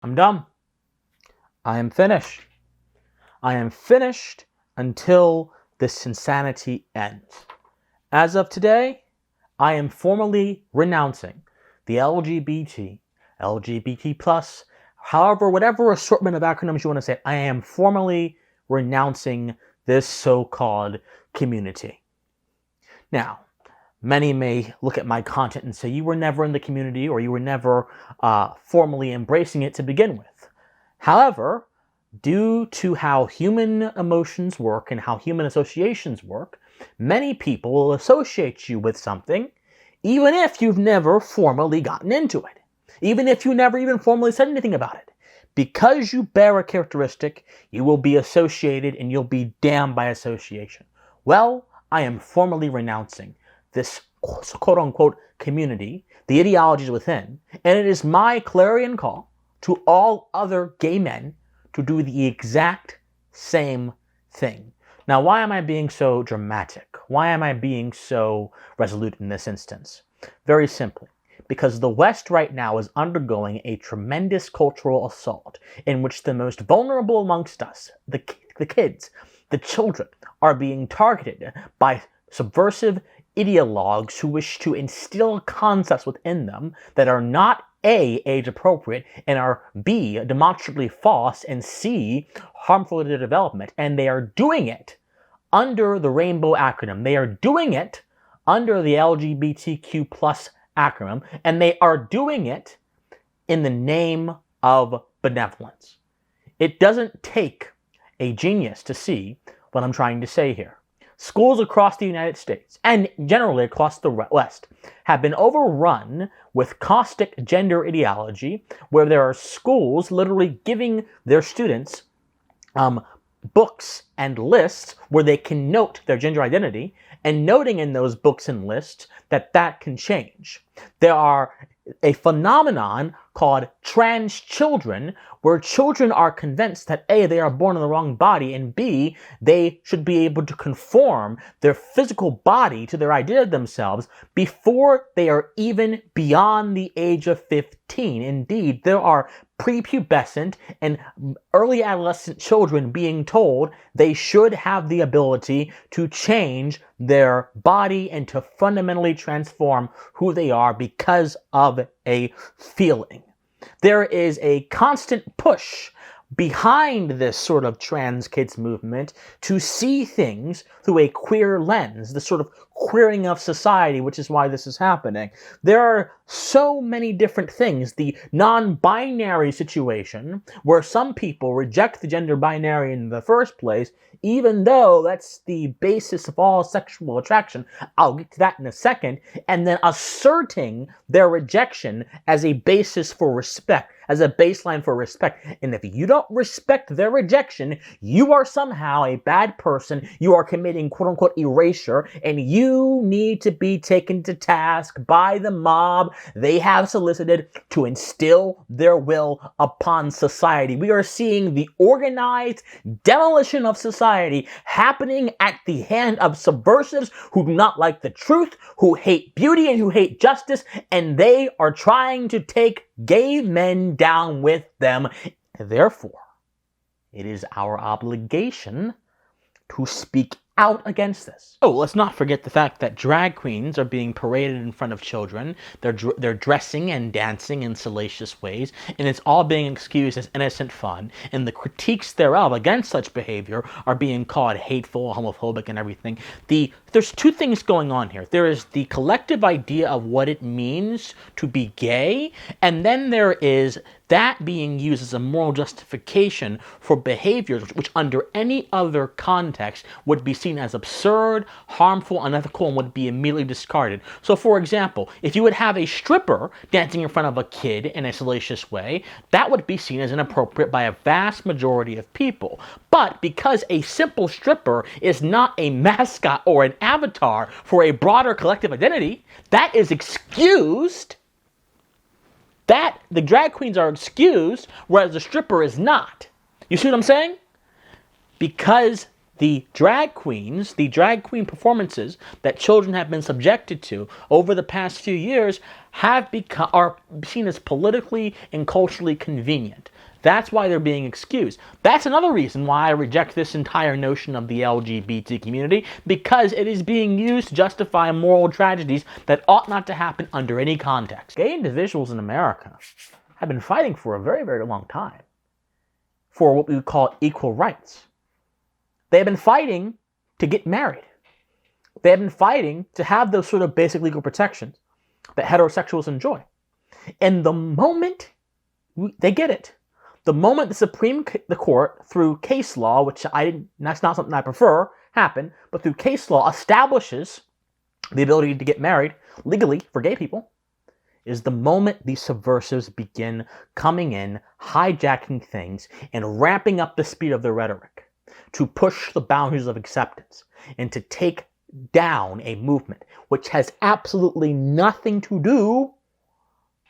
I'm done. I am finished. I am finished until this insanity ends. As of today, I am formally renouncing the LGBT+, however, whatever assortment of acronyms you want to say, I am formally renouncing this so-called community. Now, many may look at my content and say, you were never in the community or you were never formally embracing it to begin with. However, due to how human emotions work and how human associations work, many people will associate you with something even if you've never formally gotten into it, even if you never even formally said anything about it. Because you bear a characteristic, you will be associated and you'll be damned by association. Well, I am formally renouncing this quote-unquote community, the ideologies within, and it is my clarion call to all other gay men to do the exact same thing. Now, why am I being so dramatic? Why am I being so resolute in this instance? Very simply, because the West right now is undergoing a tremendous cultural assault in which the most vulnerable amongst us, the kids, the children, are being targeted by subversive ideologues who wish to instill concepts within them that are not A, age appropriate, and are B, demonstrably false, and C, harmful to their development. And they are doing it under the rainbow acronym. They are doing it under the LGBTQ plus acronym, and they are doing it in the name of benevolence. It doesn't take a genius to see what I'm trying to say here. Schools across the United States, and generally across the West, have been overrun with caustic gender ideology, where there are schools literally giving their students books and lists where they can note their gender identity, and noting in those books and lists that can change. There are a phenomenon called trans children, where children are convinced that A, they are born in the wrong body, and B, they should be able to conform their physical body to their idea of themselves before they are even beyond the age of 15. Indeed, there are prepubescent and early adolescent children being told they should have the ability to change their body and to fundamentally transform who they are because of a feeling. There is a constant push behind this sort of trans kids movement to see things through a queer lens, the sort of queering of society, which is why this is happening. There are so many different things. The non-binary situation, where some people reject the gender binary in the first place, even though that's the basis of all sexual attraction. I'll get to that in a second. And then asserting their rejection as a basis for respect, as a baseline for respect. And if you don't respect their rejection, you are somehow a bad person. You are committing quote-unquote erasure, and you need to be taken to task by the mob they have solicited to instill their will upon society. We are seeing the organized demolition of society happening at the hand of subversives who do not like the truth, who hate beauty, and who hate justice, and they are trying to take gay men down with them. Therefore, it is our obligation to speak out against this. Oh, let's not forget the fact that drag queens are being paraded in front of children. They're dressing and dancing in salacious ways, and it's all being excused as innocent fun, and the critiques thereof against such behavior are being called hateful, homophobic, and everything. There's two things going on here. There is the collective idea of what it means to be gay, and then there is that being used as a moral justification for behaviors which under any other context would be seen as absurd, harmful, unethical, and would be immediately discarded. So for example, if you would have a stripper dancing in front of a kid in a salacious way, that would be seen as inappropriate by a vast majority of people. But because a simple stripper is not a mascot or an avatar for a broader collective identity, that is excused. That the drag queens are excused, whereas the stripper is not. You see what I'm saying? Because the drag queen performances that children have been subjected to over the past few years are seen as politically and culturally convenient. That's why they're being excused. That's another reason why I reject this entire notion of the LGBT community, because it is being used to justify moral tragedies that ought not to happen under any context. Gay individuals in America have been fighting for a very, very long time for what we would call equal rights. They have been fighting to get married. They have been fighting to have those sort of basic legal protections that heterosexuals enjoy. And the moment they get it, the moment the court, through case law, which that's not something I prefer happen, but through case law establishes the ability to get married legally for gay people, is the moment these subversives begin coming in, hijacking things, and ramping up the speed of their rhetoric to push the boundaries of acceptance and to take down a movement which has absolutely nothing to do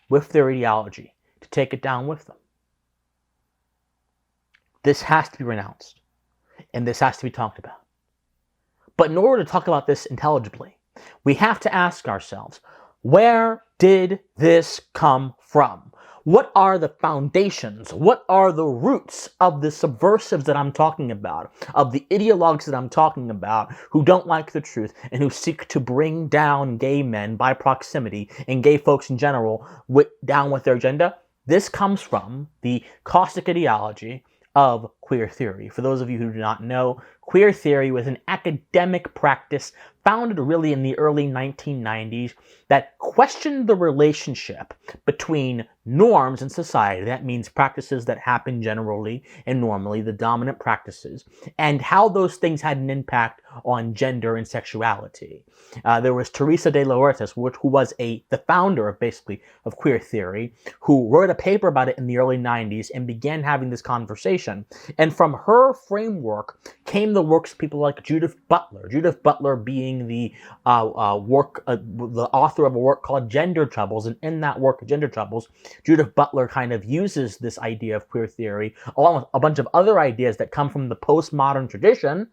with their ideology, to take it down with them. This has to be renounced, and this has to be talked about. But in order to talk about this intelligibly, we have to ask ourselves, where did this come from? What are the foundations? What are the roots of the subversives that I'm talking about, of the ideologues that I'm talking about, who don't like the truth and who seek to bring down gay men by proximity and gay folks in general down with their agenda? This comes from the caustic ideology of queer theory. For those of you who do not know, queer theory was an academic practice founded really in the early 1990s that questioned the relationship between norms in society, that means practices that happen generally and normally, the dominant practices, and how those things had an impact on gender and sexuality. There was Teresa de Lauretis, who was the founder of queer theory, who wrote a paper about it in the early 90s and began having this conversation. And from her framework came the works of people like Judith Butler. Judith Butler being the author of a work called Gender Troubles, and in that work, Gender Troubles, Judith Butler kind of uses this idea of queer theory, along with a bunch of other ideas that come from the postmodern tradition,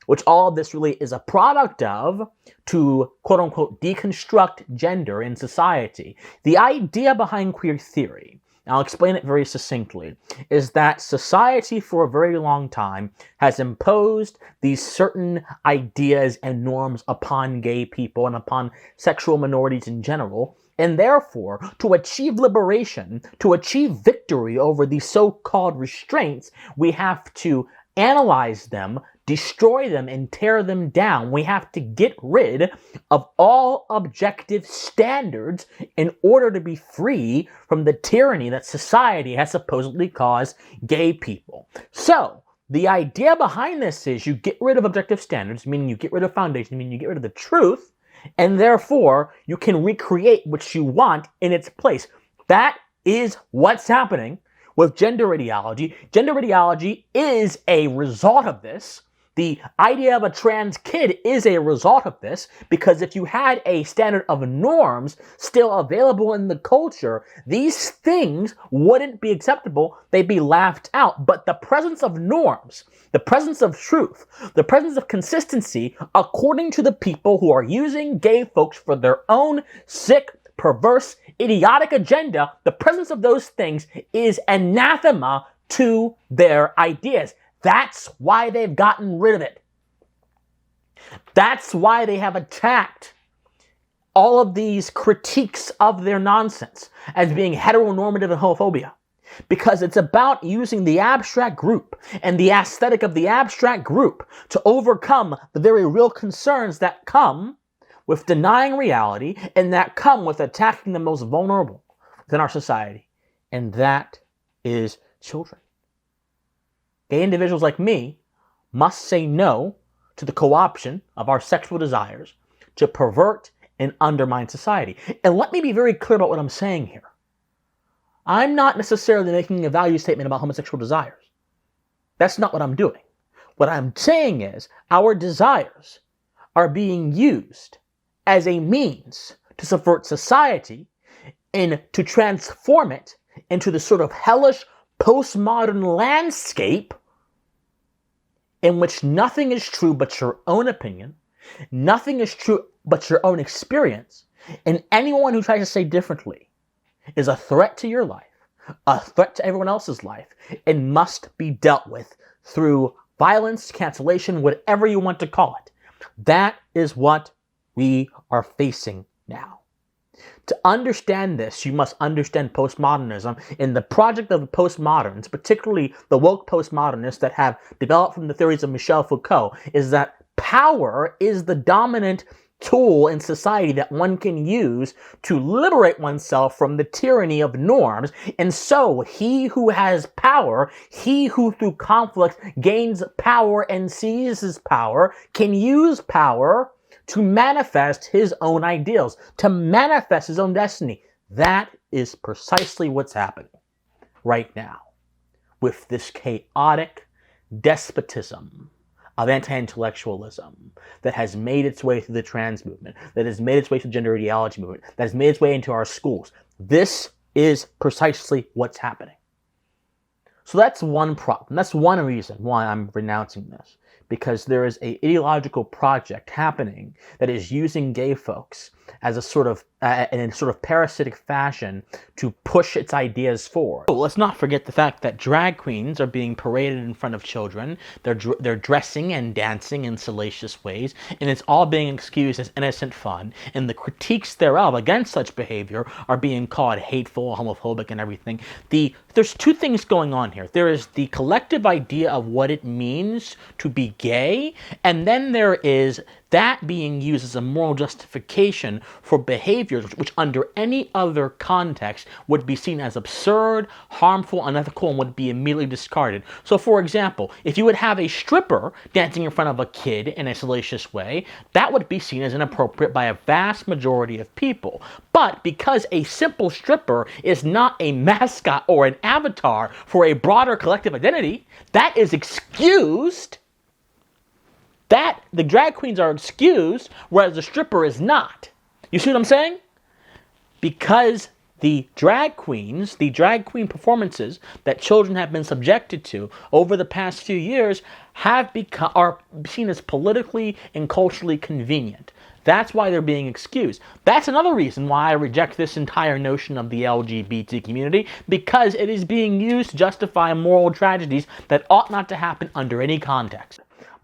which all of this really is a product of, to quote-unquote deconstruct gender in society. The idea behind queer theory, and I'll explain it very succinctly, is that society for a very long time has imposed these certain ideas and norms upon gay people and upon sexual minorities in general, and therefore, to achieve liberation, to achieve victory over these so-called restraints, we have to analyze them, destroy them, and tear them down. We have to get rid of all objective standards in order to be free from the tyranny that society has supposedly caused gay people. So, the idea behind this is you get rid of objective standards, meaning you get rid of foundation, meaning you get rid of the truth, and therefore you can recreate what you want in its place. That is what's happening with gender ideology. Gender ideology is a result of this. The idea of a trans kid is a result of this, because if you had a standard of norms still available in the culture, these things wouldn't be acceptable, they'd be laughed out. But the presence of norms, the presence of truth, the presence of consistency, according to the people who are using gay folks for their own sick, perverse, idiotic agenda, the presence of those things is anathema to their ideas. That's why they've gotten rid of it. That's why they have attacked all of these critiques of their nonsense as being heteronormative and homophobia. Because it's about using the abstract group and the aesthetic of the abstract group to overcome the very real concerns that come with denying reality and that come with attacking the most vulnerable within our society. And that is children. Gay individuals like me must say no to the co-option of our sexual desires to pervert and undermine society. And let me be very clear about what I'm saying here. I'm not necessarily making a value statement about homosexual desires. That's not what I'm doing. What I'm saying is our desires are being used as a means to subvert society and to transform it into the sort of hellish postmodern landscape in which nothing is true but your own opinion, nothing is true but your own experience, And anyone who tries to say differently is a threat to your life, a threat to everyone else's life, and must be dealt with through violence, cancellation, whatever you want to call it. That is what we are facing now. To understand this, you must understand postmodernism, and the project of the postmoderns, particularly the woke postmodernists that have developed from the theories of Michel Foucault, is that power is the dominant tool in society that one can use to liberate oneself from the tyranny of norms. And so he who has power, he who through conflict gains power and seizes power, can use power to manifest his own ideals, to manifest his own destiny. That is precisely what's happening right now with this chaotic despotism of anti-intellectualism that has made its way through the trans movement, that has made its way through the gender ideology movement, that has made its way into our schools. This is precisely what's happening. So that's one problem. That's one reason why I'm renouncing this. Because there is an ideological project happening that is using gay folks as a sort of, in a sort of parasitic fashion to push its ideas forward. So let's not forget the fact that drag queens are being paraded in front of children. They're dressing and dancing in salacious ways, and it's all being excused as innocent fun. And the critiques thereof against such behavior are being called hateful, homophobic, and everything. There's two things going on here. There is the collective idea of what it means to be gay, and then there is that being used as a moral justification for behaviors which under any other context would be seen as absurd, harmful, unethical, and would be immediately discarded. So for example, if you would have a stripper dancing in front of a kid in a salacious way, that would be seen as inappropriate by a vast majority of people. But because a simple stripper is not a mascot or an avatar for a broader collective identity, that is excused. That the drag queens are excused, whereas the stripper is not. You see what I'm saying? Because the drag queen performances that children have been subjected to over the past few years are seen as politically and culturally convenient. That's why they're being excused. That's another reason why I reject this entire notion of the LGBT community, because it is being used to justify moral tragedies that ought not to happen under any context.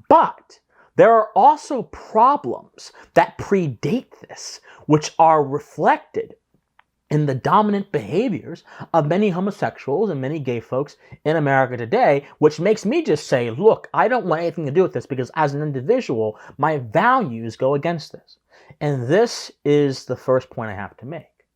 But there are also problems that predate this, which are reflected in the dominant behaviors of many homosexuals and many gay folks in America today, which makes me just say, look, I don't want anything to do with this because as an individual, my values go against this. And this is the first point I have to make.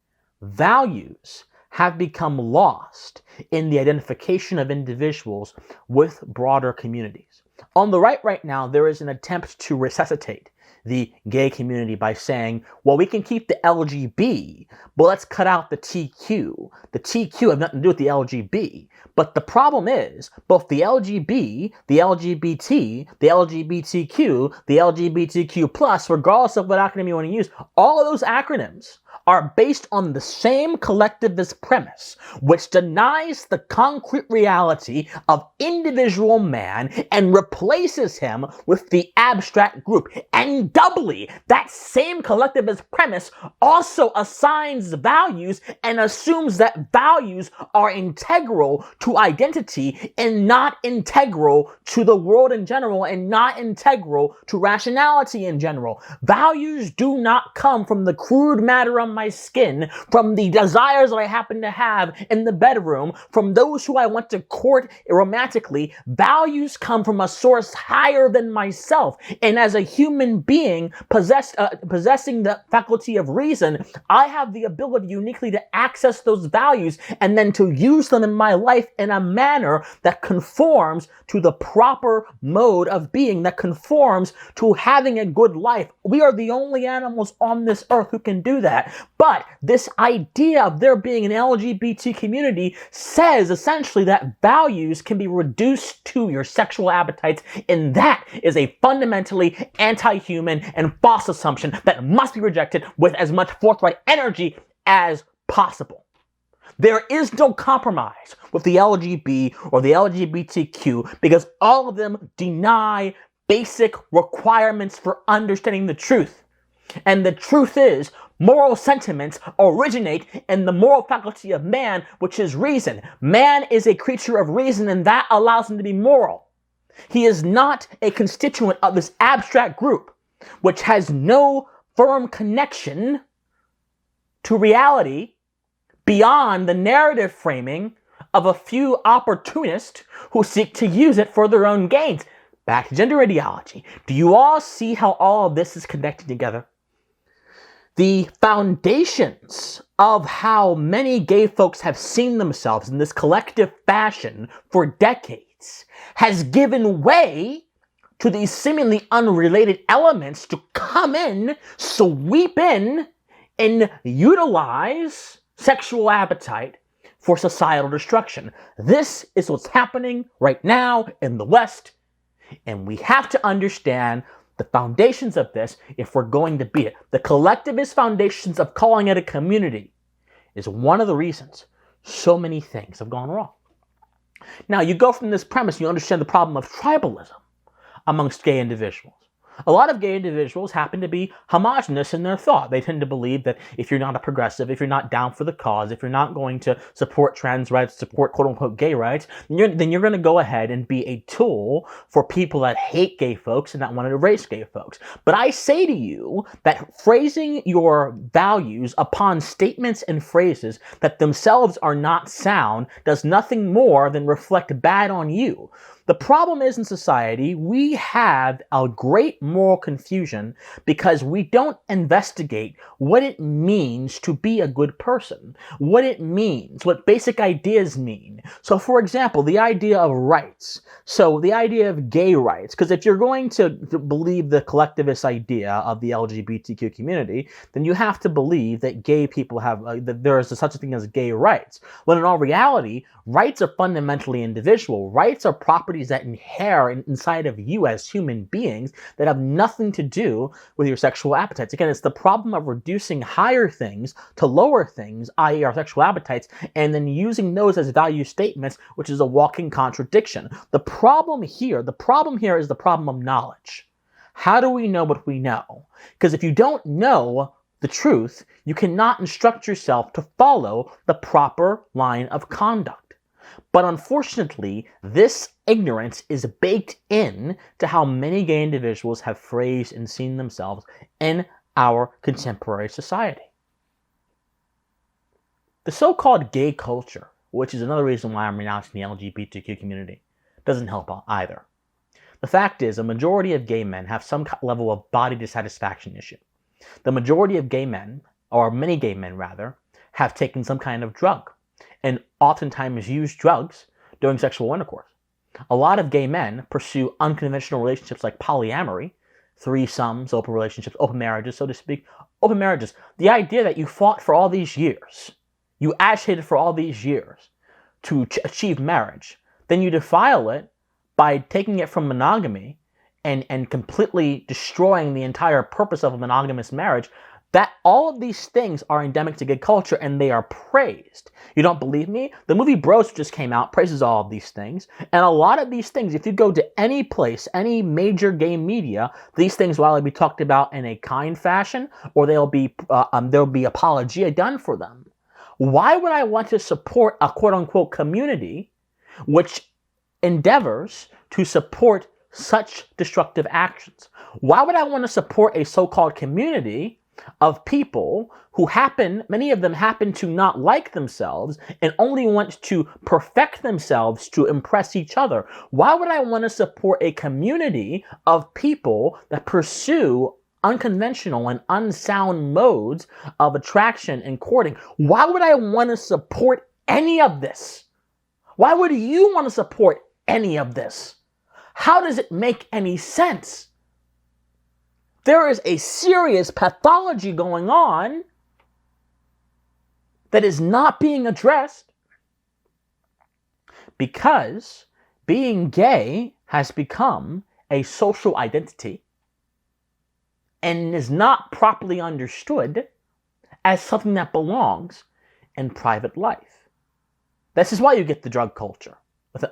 Values have become lost in the identification of individuals with broader communities. On the right now, there is an attempt to resuscitate the gay community by saying, well, we can keep the LGB, but let's cut out the TQ. The TQ have nothing to do with the LGB. But the problem is, both the LGB, the LGBT, the LGBTQ, the LGBTQ+, regardless of what acronym you want to use, all of those acronyms are based on the same collectivist premise, which denies the concrete reality of individual man and replaces him with the abstract group. And doubly, that same collectivist premise also assigns values and assumes that values are integral to identity and not integral to the world in general and not integral to rationality in general. Values do not come from the crude matter on my skin, from the desires that I happen to have in the bedroom, from those who I want to court romantically. Values come from a source higher than myself. And as a human being possessing the faculty of reason, I have the ability uniquely to access those values and then to use them in my life in a manner that conforms to the proper mode of being, that conforms to having a good life. We are the only animals on this earth who can do that. But this idea of there being an LGBT community says essentially that values can be reduced to your sexual appetites, and that is a fundamentally anti-human and false assumption that must be rejected with as much forthright energy as possible. There is no compromise with the LGB or the LGBTQ because all of them deny basic requirements for understanding the truth. And the truth is, Moral sentiments originate in the moral faculty of man, which is reason. Man is a creature of reason, and that allows him to be moral. He is not a constituent of this abstract group, which has no firm connection to reality beyond the narrative framing of a few opportunists who seek to use it for their own gains. Back to gender ideology. Do you all see how all of this is connected together? The foundations of how many gay folks have seen themselves in this collective fashion for decades has given way to these seemingly unrelated elements to come in, sweep in, and utilize sexual appetite for societal destruction. This is what's happening right now in the West, and we have to understand the foundations of this if we're going to beat it. The collectivist foundations of calling it a community is one of the reasons so many things have gone wrong. Now, you go from this premise, you understand the problem of tribalism amongst gay individuals. A lot of gay individuals happen to be homogenous in their thought. They tend to believe that if you're not a progressive, if you're not down for the cause, if you're not going to support trans rights, support quote-unquote gay rights, then you're going to go ahead and be a tool for people that hate gay folks and that want to erase gay folks. But I say to you that phrasing your values upon statements and phrases that themselves are not sound does nothing more than reflect bad on you. The problem is in society, we have a great moral confusion because we don't investigate what it means to be a good person, what it means, what basic ideas mean. So, for example, the idea of rights. So, the idea of gay rights, because if you're going to believe the collectivist idea of the LGBTQ community, then you have to believe that gay people have, that there is such a thing as gay rights. When in all reality, rights are fundamentally individual. Rights are properties that inhere inside of you as human beings that have nothing to do with your sexual appetites. Again, it's the problem of reducing higher things to lower things, i.e. our sexual appetites, and then using those as value statements, which is a walking contradiction. The problem here is the problem of knowledge. How do we know what we know? Because if you don't know the truth, you cannot instruct yourself to follow the proper line of conduct. But unfortunately, this ignorance is baked in to how many gay individuals have phrased and seen themselves in our contemporary society. The so-called gay culture, which is another reason why I'm renouncing the LGBTQ community, doesn't help either. The fact is, a majority of gay men have some level of body dissatisfaction issue. The majority of gay men, or many gay men rather, have taken some kind of drug, and oftentimes use drugs during sexual intercourse. A lot of gay men pursue unconventional relationships like polyamory, threesomes, open relationships, open marriages, so to speak. Open marriages. The idea that you fought for all these years, you agitated for all these years to achieve marriage, then you defile it by taking it from monogamy and completely destroying the entire purpose of a monogamous marriage. That all of these things are endemic to gay culture and they are praised. You don't believe me? The movie Bros just came out, praises all of these things. And a lot of these things, if you go to any place, any major gay media, these things will either be talked about in a kind fashion or there'll be apologia done for them. Why would I want to support a quote-unquote community which endeavors to support such destructive actions? Why would I want to support a so-called community of people who many of them happen to not like themselves and only want to perfect themselves to impress each other? Why would I want to support a community of people that pursue unconventional and unsound modes of attraction and courting? Why would I want to support any of this? Why would you want to support any of this? How does it make any sense? There is a serious pathology going on that is not being addressed because being gay has become a social identity and is not properly understood as something that belongs in private life. This is why you get the drug culture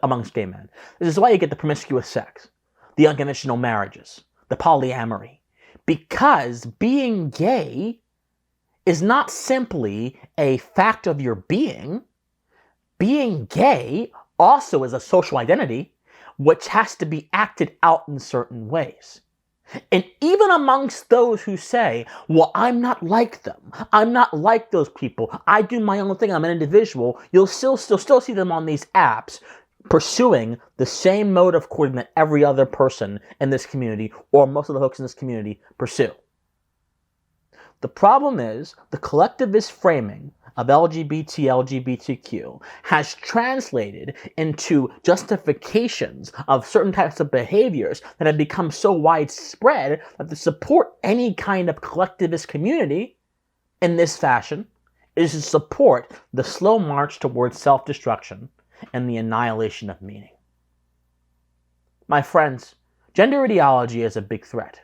amongst gay men. This is why you get the promiscuous sex, the unconventional marriages, the polyamory. Because being gay is not simply a fact of your being. Being gay also is a social identity which has to be acted out in certain ways. And even amongst those who say, well, I'm not like them, I'm not like those people, I do my own thing, I'm an individual, you'll still see them on these apps pursuing the same mode of courting that every other person in this community, or most of the folks in this community, pursue. The problem is the collectivist framing of LGBTQ has translated into justifications of certain types of behaviors that have become so widespread that to support any kind of collectivist community in this fashion is to support the slow march towards self-destruction and the annihilation of meaning. My friends, gender ideology is a big threat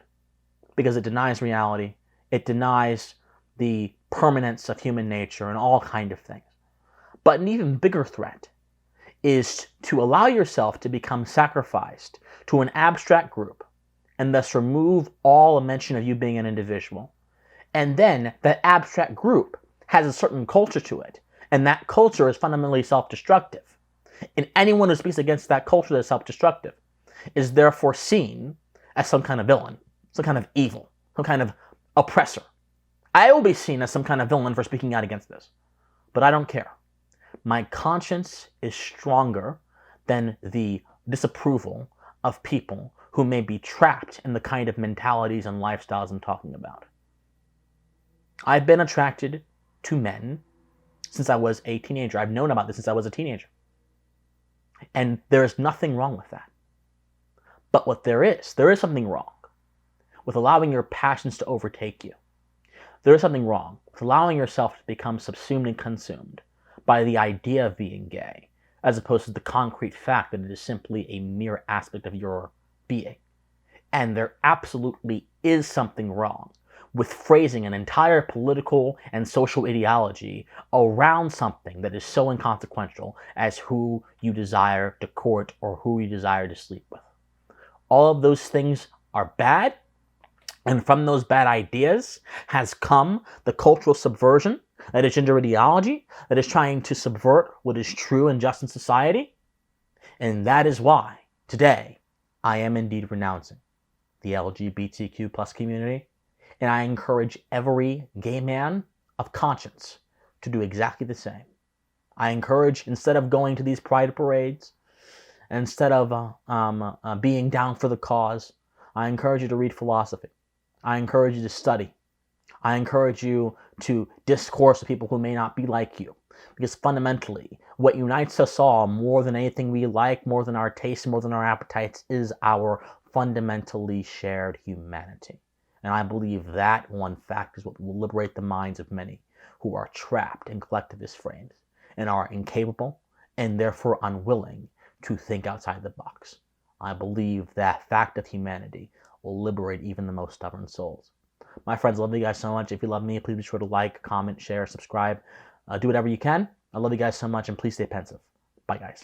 because it denies reality. It denies the permanence of human nature and all kind of things. But an even bigger threat is to allow yourself to become sacrificed to an abstract group and thus remove all mention of you being an individual. And then that abstract group has a certain culture to it, and that culture is fundamentally self-destructive. And anyone who speaks against that culture that is self-destructive is therefore seen as some kind of villain, some kind of evil, some kind of oppressor. I will be seen as some kind of villain for speaking out against this, but I don't care. My conscience is stronger than the disapproval of people who may be trapped in the kind of mentalities and lifestyles I'm talking about. I've been attracted to men since I was a teenager. I've known about this since I was a teenager. And there is nothing wrong with that. But what there is something wrong with allowing your passions to overtake you. There is something wrong with allowing yourself to become subsumed and consumed by the idea of being gay, as opposed to the concrete fact that it is simply a mere aspect of your being. And there absolutely is something wrong with phrasing an entire political and social ideology around something that is so inconsequential as who you desire to court or who you desire to sleep with. All of those things are bad, and from those bad ideas has come the cultural subversion that is gender ideology, that is trying to subvert what is true and just in society. And that is why today I am indeed renouncing the LGBTQ plus community, and I encourage every gay man of conscience to do exactly the same. I encourage, instead of going to these pride parades, instead of being down for the cause, I encourage you to read philosophy. I encourage you to study. I encourage you to discourse with people who may not be like you. Because fundamentally, what unites us all more than anything we like, more than our tastes, more than our appetites, is our fundamentally shared humanity. And I believe that one fact is what will liberate the minds of many who are trapped in collectivist frames and are incapable and therefore unwilling to think outside the box. I believe that fact of humanity will liberate even the most stubborn souls. My friends, I love you guys so much. If you love me, please be sure to like, comment, share, subscribe. Do whatever you can. I love you guys so much, and please stay pensive. Bye, guys.